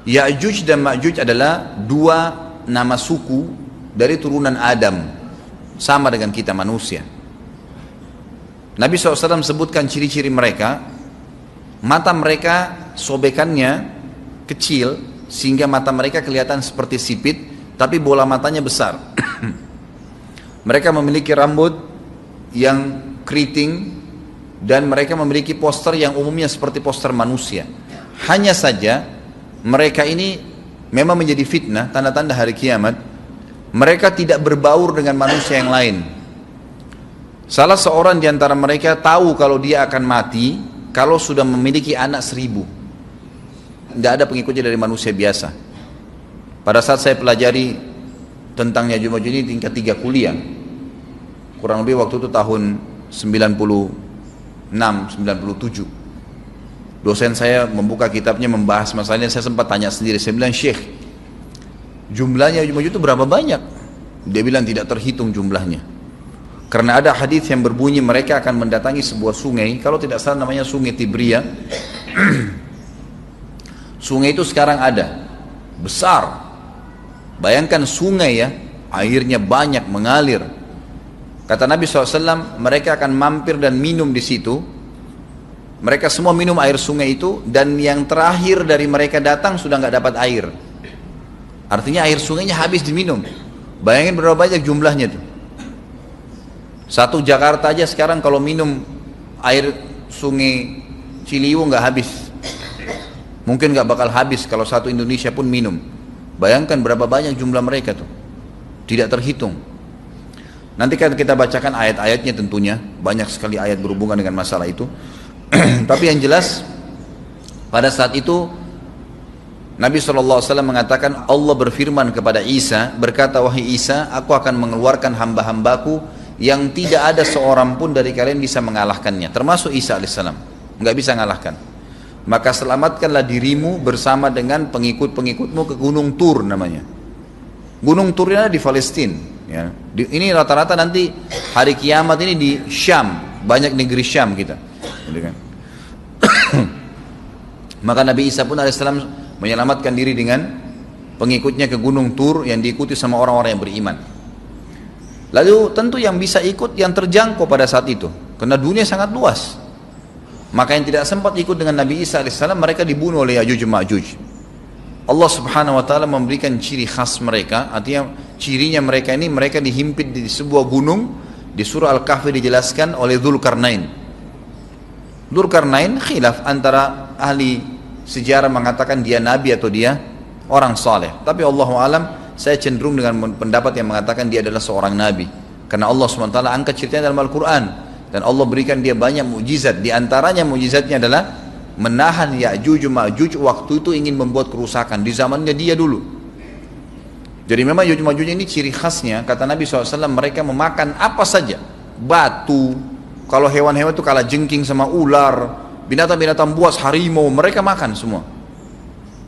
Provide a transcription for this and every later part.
Ya'juj dan Ma'juj adalah dua nama suku dari turunan Adam, sama dengan kita manusia. Nabi SAW sebutkan ciri-ciri mereka. Mata mereka sobekannya kecil sehingga mata mereka kelihatan seperti sipit, tapi bola matanya besar. Mereka memiliki rambut yang keriting dan mereka memiliki poster yang umumnya seperti poster manusia. Hanya saja mereka ini memang menjadi fitnah, tanda-tanda hari kiamat. Mereka tidak berbaur dengan manusia yang lain. Salah seorang di antara mereka tahu kalau dia akan mati kalau sudah memiliki anak 1000. Tidak ada pengikutnya dari manusia biasa. Pada saat saya pelajari tentang Ya'juj Ma'juj ini tingkat 3 kuliah, kurang lebih waktu itu tahun 96, 97, dosen saya membuka kitabnya membahas masalahnya. Saya sempat tanya sendiri, saya bilang, Syekh, jumlahnya Ya'juj Ma'juj itu berapa banyak? Dia bilang tidak terhitung jumlahnya, karena ada hadis yang berbunyi mereka akan mendatangi sebuah sungai, kalau tidak salah namanya sungai Tibria. Sungai itu sekarang ada, besar. Bayangkan sungai ya, airnya banyak mengalir. Kata Nabi SAW, mereka akan mampir dan minum di situ. Mereka semua minum air sungai itu, dan yang terakhir dari mereka datang sudah nggak dapat air. Artinya air sungainya habis diminum. Bayangin berapa banyak jumlahnya tuh. Satu Jakarta aja sekarang kalau minum air sungai Ciliwung nggak habis. Mungkin nggak bakal habis kalau satu Indonesia pun minum. Bayangkan berapa banyak jumlah mereka tuh. Tidak terhitung. Nanti kan kita bacakan ayat-ayatnya tentunya. Banyak sekali ayat berhubungan dengan masalah itu. Tapi yang jelas pada saat itu Nabi SAW mengatakan, Allah berfirman kepada Isa, berkata, wahai Isa, aku akan mengeluarkan hamba-hambaku yang tidak ada seorang pun dari kalian bisa mengalahkannya, termasuk Isa alaihissalam, nggak bisa mengalahkan. Maka selamatkanlah dirimu bersama dengan pengikut-pengikutmu ke Gunung Tur namanya. Gunung Tur ini di Palestina ya. Ini rata-rata nanti hari kiamat ini di Syam, banyak negeri Syam kita. Kan? Maka Nabi Isa pun alaihissalam menyelamatkan diri dengan pengikutnya ke Gunung Tur yang diikuti sama orang-orang yang beriman. Lalu tentu yang bisa ikut yang terjangkau pada saat itu, karena dunia sangat luas. Maka yang tidak sempat ikut dengan Nabi Isa alaihissalam, mereka dibunuh oleh Ya'juj Ma'juj. Allah subhanahu wa ta'ala memberikan ciri khas mereka, artinya cirinya mereka ini, mereka dihimpit di sebuah gunung. Di surah Al-Kahfi dijelaskan oleh Dzulkarnain. Dzulkarnain khilaf antara ahli sejarah mengatakan dia nabi atau dia orang saleh. Tapi Allahu alam, saya cenderung dengan pendapat yang mengatakan dia adalah seorang nabi. Karena Allah SWT angkat ceritanya dalam Al-Quran. Dan Allah berikan dia banyak mukjizat. Di antaranya mukjizatnya adalah menahan Ya'juj Ma'juj waktu itu ingin membuat kerusakan di zamannya dia dulu. Jadi memang Ya'juj Ma'juj ini ciri khasnya, kata Nabi SAW, mereka memakan apa saja. Batu, kalau hewan-hewan itu kalah jengking sama ular, binatang-binatang buas, harimau, mereka makan semua.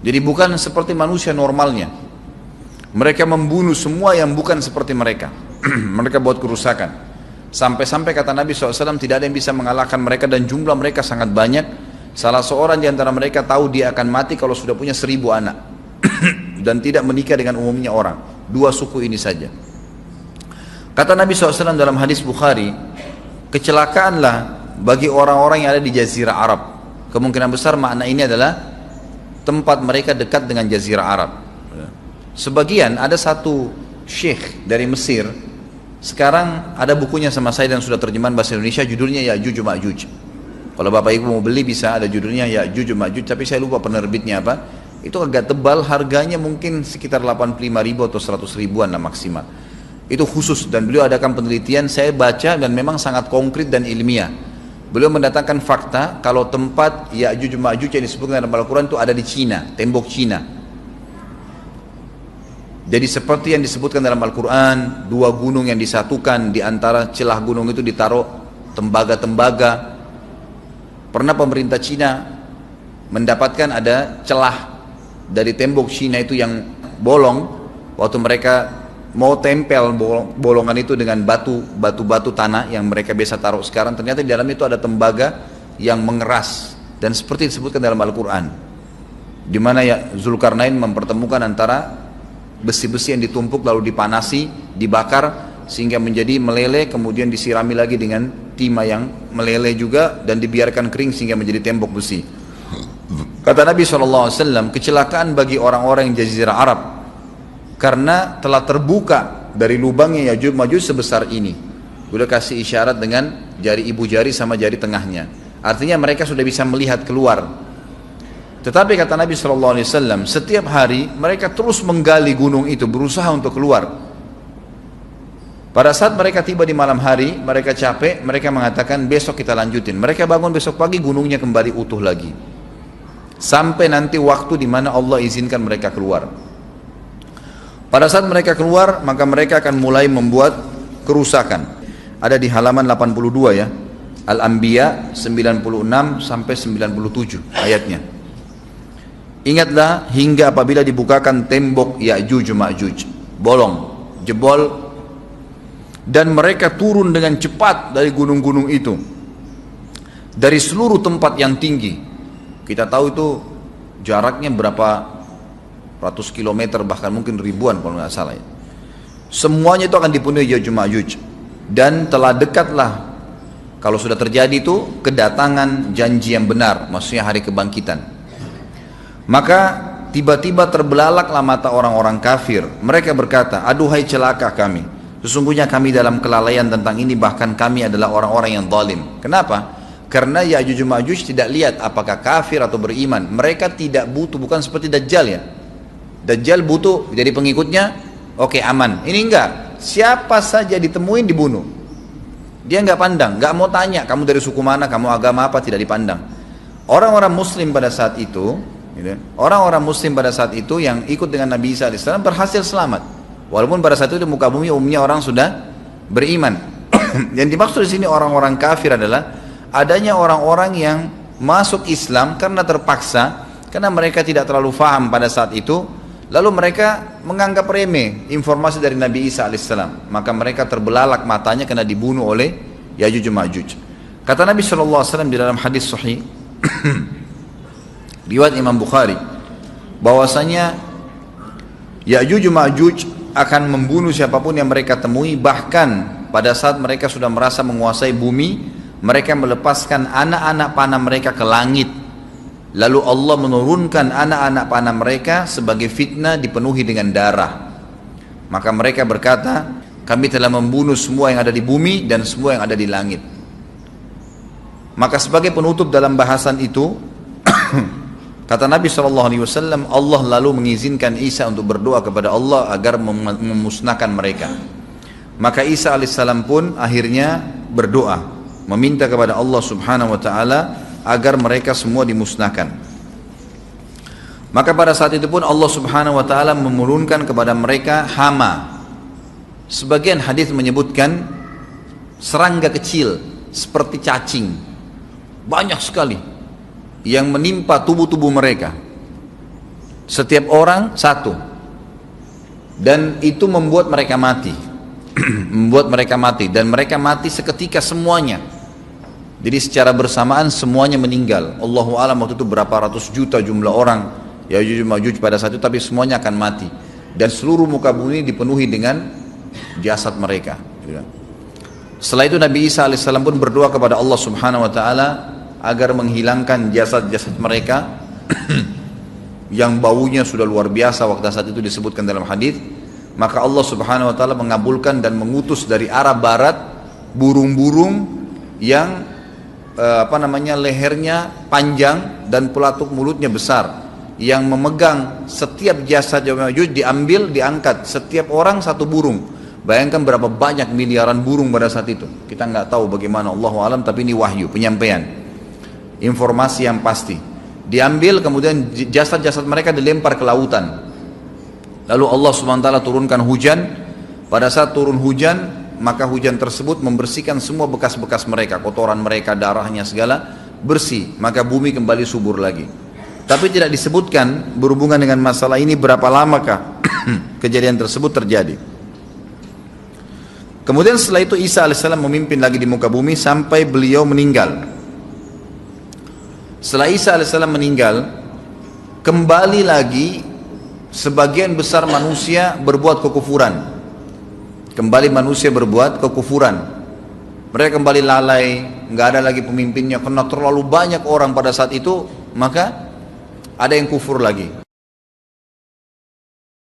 Jadi bukan seperti manusia normalnya. Mereka membunuh semua yang bukan seperti mereka. Mereka buat kerusakan. Sampai-sampai kata Nabi SAW tidak ada yang bisa mengalahkan mereka, dan jumlah mereka sangat banyak. Salah seorang di antara mereka tahu dia akan mati kalau sudah punya 1000 anak. Dan tidak menikah dengan umumnya orang. 2 suku ini saja. Kata Nabi SAW dalam hadis Bukhari, kecelakaanlah bagi orang-orang yang ada di Jazirah Arab. Kemungkinan besar makna ini adalah tempat mereka dekat dengan Jazirah Arab. Sebagian, ada satu syekh dari Mesir, sekarang ada bukunya sama saya dan sudah terjemahan bahasa Indonesia, judulnya Ya'juj Ma'juj. Kalau Bapak Ibu mau beli bisa, ada judulnya Ya'juj Ma'juj, tapi saya lupa penerbitnya apa. Itu agak tebal, harganya mungkin sekitar 85.000 atau 100 ribuan lah maksimal. Itu khusus, dan beliau adakan penelitian, saya baca dan memang sangat konkret dan ilmiah. Beliau mendatangkan fakta kalau tempat Ya'juj Ma'juj yang disebutkan dalam Al-Quran itu ada di Cina, tembok Cina. Jadi seperti yang disebutkan dalam Al-Quran, 2 gunung yang disatukan, di antara celah gunung itu ditaruh tembaga-tembaga. Pernah pemerintah Cina mendapatkan ada celah dari tembok Cina itu yang bolong, waktu mereka mau tempel bolongan itu dengan batu-batu tanah yang mereka biasa taruh sekarang, ternyata di dalam itu ada tembaga yang mengeras, dan seperti disebutkan dalam Al-Quran. di mana ya Zulkarnain mempertemukan antara besi-besi yang ditumpuk lalu dipanasi, dibakar sehingga menjadi meleleh, kemudian disirami lagi dengan timah yang meleleh juga dan dibiarkan kering sehingga menjadi tembok besi. Kata Nabi SAW, kecelakaan bagi orang-orang yang Jazirah Arab karena telah terbuka dari lubangnya Yajuj Majuj sebesar ini. Udah kasih isyarat dengan jari ibu jari sama jari tengahnya. Artinya mereka sudah bisa melihat keluar. Tetapi kata Nabi SAW, setiap hari mereka terus menggali gunung itu, berusaha untuk keluar. Pada saat mereka tiba di malam hari, mereka capek, mereka mengatakan besok kita lanjutin. Mereka bangun besok pagi, gunungnya kembali utuh lagi. Sampai nanti waktu di mana Allah izinkan mereka keluar. Pada saat mereka keluar, maka mereka akan mulai membuat kerusakan. Ada di halaman 82 ya, Al-Anbiya 96 sampai 97 ayatnya. Ingatlah hingga apabila dibukakan tembok Ya'juj Ma'juj, bolong, jebol, dan mereka turun dengan cepat dari gunung-gunung itu, dari seluruh tempat yang tinggi. Kita tahu itu jaraknya berapa ratus kilometer, bahkan mungkin ribuan kalau nggak salah ya. Semuanya itu akan dipenuhi Ya'juj Ma'juj, dan telah dekatlah, kalau sudah terjadi itu, kedatangan janji yang benar, maksudnya hari kebangkitan. Maka tiba-tiba terbelalaklah mata orang-orang kafir. Mereka berkata, aduhai celaka kami, sesungguhnya kami dalam kelalaian tentang ini, bahkan kami adalah orang-orang yang zalim. Kenapa? Karena Ya'juj Ma'juj tidak lihat apakah kafir atau beriman. Mereka tidak butuh, bukan seperti Dajjal ya. Dajjal butuh jadi pengikutnya, oke, aman. Ini enggak, siapa saja ditemuin dibunuh. Dia enggak pandang, enggak mau tanya kamu dari suku mana, kamu agama apa, tidak dipandang. Orang-orang muslim pada saat itu, orang-orang muslim pada saat itu yang ikut dengan Nabi Isa AS berhasil selamat. Walaupun pada saat itu di muka bumi umumnya orang sudah beriman. Yang dimaksud di sini orang-orang kafir adalah adanya orang-orang yang masuk Islam karena terpaksa, karena mereka tidak terlalu faham pada saat itu, lalu mereka menganggap remeh informasi dari Nabi Isa AS. Maka mereka terbelalak matanya karena dibunuh oleh Ya'juj Ma'juj. Kata Nabi SAW di dalam hadis sahih riwayat Imam Bukhari, bahwasanya Ya'juj Ma'juj akan membunuh siapapun yang mereka temui. Bahkan pada saat mereka sudah merasa menguasai bumi, mereka melepaskan anak-anak panah mereka ke langit, lalu Allah menurunkan anak-anak panah mereka sebagai fitnah dipenuhi dengan darah. Maka mereka berkata, kami telah membunuh semua yang ada di bumi dan semua yang ada di langit. Maka sebagai penutup dalam bahasan itu kata Nabi SAW, Allah lalu mengizinkan Isa untuk berdoa kepada Allah agar memusnahkan mereka. Maka Isa alaihissalam pun akhirnya berdoa, meminta kepada Allah subhanahu wa ta'ala agar mereka semua dimusnahkan. Maka pada saat itu pun Allah subhanahu wa ta'ala menurunkan kepada mereka hama. Sebagian hadis menyebutkan serangga kecil seperti cacing, banyak sekali yang menimpa tubuh-tubuh mereka, setiap orang satu, dan itu membuat mereka mati. Membuat mereka mati, dan mereka mati seketika semuanya. Jadi secara bersamaan semuanya meninggal. Allahu a'lam waktu itu berapa ratus juta jumlah orang Ya'juj Ma'juj pada saat itu, tapi semuanya akan mati, dan seluruh muka bumi dipenuhi dengan jasad mereka. Setelah itu Nabi Isa alaihissalam pun berdoa kepada Allah subhanahu wa ta'ala agar menghilangkan jasad-jasad mereka yang baunya sudah luar biasa waktu saat itu disebutkan dalam hadis. Maka Allah subhanahu wa ta'ala mengabulkan dan mengutus dari arah barat burung-burung yang lehernya panjang dan pelatuk mulutnya besar, yang memegang setiap jasad Ya'juj diambil, diangkat, setiap orang satu burung. Bayangkan berapa banyak miliaran burung pada saat itu. Kita nggak tahu bagaimana, Allahu a'lam, tapi ini wahyu, penyampaian informasi yang pasti. Diambil, kemudian jasad-jasad mereka dilempar ke lautan. Lalu Allah SWT turunkan hujan. Pada saat turun hujan, maka hujan tersebut membersihkan semua bekas-bekas mereka, kotoran mereka, darahnya segala bersih. Maka bumi kembali subur lagi. Tapi tidak disebutkan berhubungan dengan masalah ini berapa lamakah kejadian tersebut terjadi. Kemudian setelah itu Isa alaihissalam memimpin lagi di muka bumi sampai beliau meninggal. Setelah Isa alaihissalam meninggal, kembali lagi sebagian besar manusia berbuat kekufuran. Kembali manusia berbuat kekufuran. Mereka kembali lalai, nggak ada lagi pemimpinnya karena terlalu banyak orang pada saat itu, maka ada yang kufur lagi.